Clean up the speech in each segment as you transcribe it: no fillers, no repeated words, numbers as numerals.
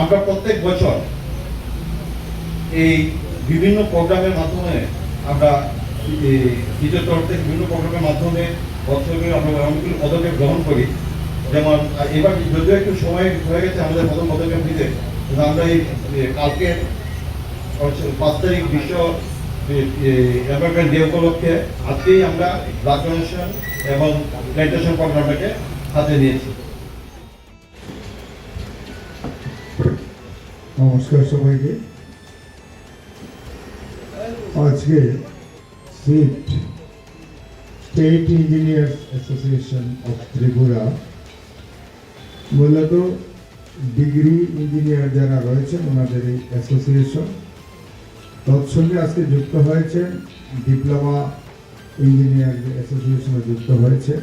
আমরা প্রত্যেক বছর এই বিভিন্ন প্রোগ্রামের মাধ্যমে আমরা নিজের তরফ থেকে বিভিন্ন প্রোগ্রামের মাধ্যমে বছরে আমরা অনেকগুলো পদক্ষেপ গ্রহণ করি। যেমন এবার যদিও একটু সময় হয়ে গেছে আমাদের প্রথম পদক্ষেপ নিতে, কিন্তু আমরা এই কালকে 5 তারিখ বিশ্ব এনভায়রনমেন্ট ডে উপলক্ষে আজকেই আমরা ব্লাড ডোনেশন এবং প্ল্যান্টেশন প্রোগ্রামটাকে হাতে নিয়েছি। নমস্কার সবাইকে। আজকে state engineers association of Tripura মূলত ডিগ্রি ইঞ্জিনিয়ার যারা রয়েছেন ওনাদের এই অ্যাসোসিয়েশন, তৎসঙ্গে আজকে যুক্ত হয়েছে ডিপ্লোমা ইঞ্জিনিয়ার অ্যাসোসিয়েশনে যুক্ত হয়েছে।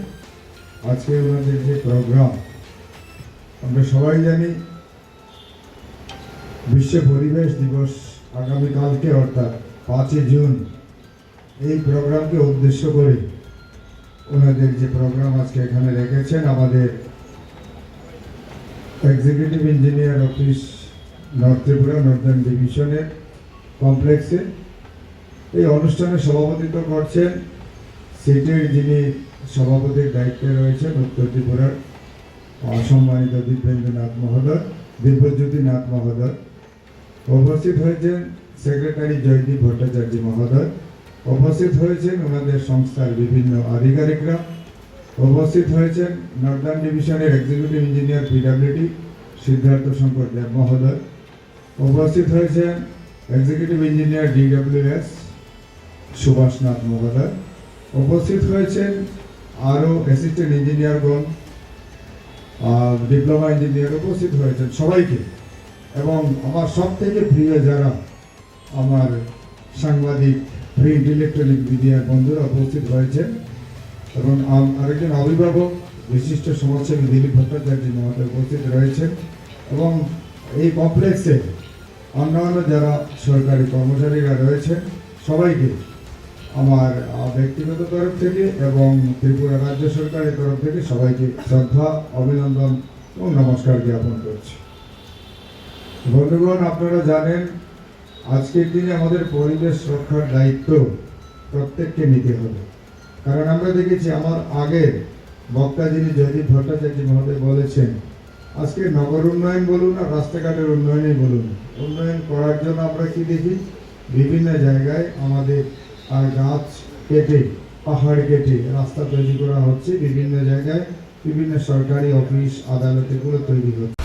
আজকে ওনাদের যে প্রোগ্রাম, আমরা সবাই জানি বিশ্ব পরিবেশ দিবস আগামীকালকে অর্থাৎ 5 জুন, এই প্রোগ্রামকে উদ্দেশ্য করে ওনাদের যে প্রোগ্রাম আজকে এখানে রেখেছেন আমাদের executive engineer office north Tripura Northern ডিভিশনের কমপ্লেক্সে। এই অনুষ্ঠানে সভাপতিত্ব করছেন সিটের যিনি সভাপতির দায়িত্বে রয়েছেন উত্তর ত্রিপুরার সম্মানিত দিব্যজ্যোতি নাথ মহোদয়। উপস্থিত হয়েছেন সেক্রেটারি জয়দীপ ভট্টাচার্য মহোদয়। উপস্থিত হয়েছেন ওনাদের সংস্থার বিভিন্ন আধিকারিকরা। উপস্থিত হয়েছেন নর্দার্ন ডিভিশনের executive engineer PWD Siddhartha Shankar Deb মহোদয়। উপস্থিত হয়েছেন executive engineer DWS Subhash Nath মহোদয়। উপস্থিত হয়েছেন আরও অ্যাসিস্ট্যান্ট ইঞ্জিনিয়ারগণ, ডিপ্লোমা ইঞ্জিনিয়ার উপস্থিত হয়েছেন সবাইকে। এবং আমার সব থেকে প্রিয় যারা আমার সাংবাদিক, প্রিন্ট, ইলেকট্রনিক মিডিয়ার বন্ধুরা উপস্থিত হয়েছেন, এবং আরেকজন অভিভাবক বিশিষ্ট সমাজসেবী দিলীপ ভট্টাচার্য মহোদয় উপস্থিত রয়েছেন, এবং এই কমপ্লেক্সে অন্যান্য যারা সরকারি কর্মচারীরা রয়েছেন সবাইকে আমার ব্যক্তিগত তরফ থেকে এবং ত্রিপুরা রাজ্য সরকারের তরফ থেকে সবাইকে শ্রদ্ধা, অভিনন্দন এবং নমস্কার জ্ঞাপন করছি। বন্ধুগণ, আপনারা জানেন আজকের দিনে আমাদের পরিবেশ রক্ষার দায়িত্ব প্রত্যেককে নিতে হবে। কারণ আমরা দেখেছি আমার আগের বক্তা যিনি জয়দীপ ভট্টাচার্য মহোদয় বলেছেন, আজকে নগর উন্নয়ন বলুন আর রাস্তাঘাটের উন্নয়নই বলুন, উন্নয়ন করার জন্য আমরা কি দেখি বিভিন্ন জায়গায় আমাদের গাছ কেটে, পাহাড় কেটে রাস্তা তৈরি করা হচ্ছে। বিভিন্ন জায়গায় বিভিন্ন সরকারি অফিস, আদালত এগুলো তৈরি হচ্ছে।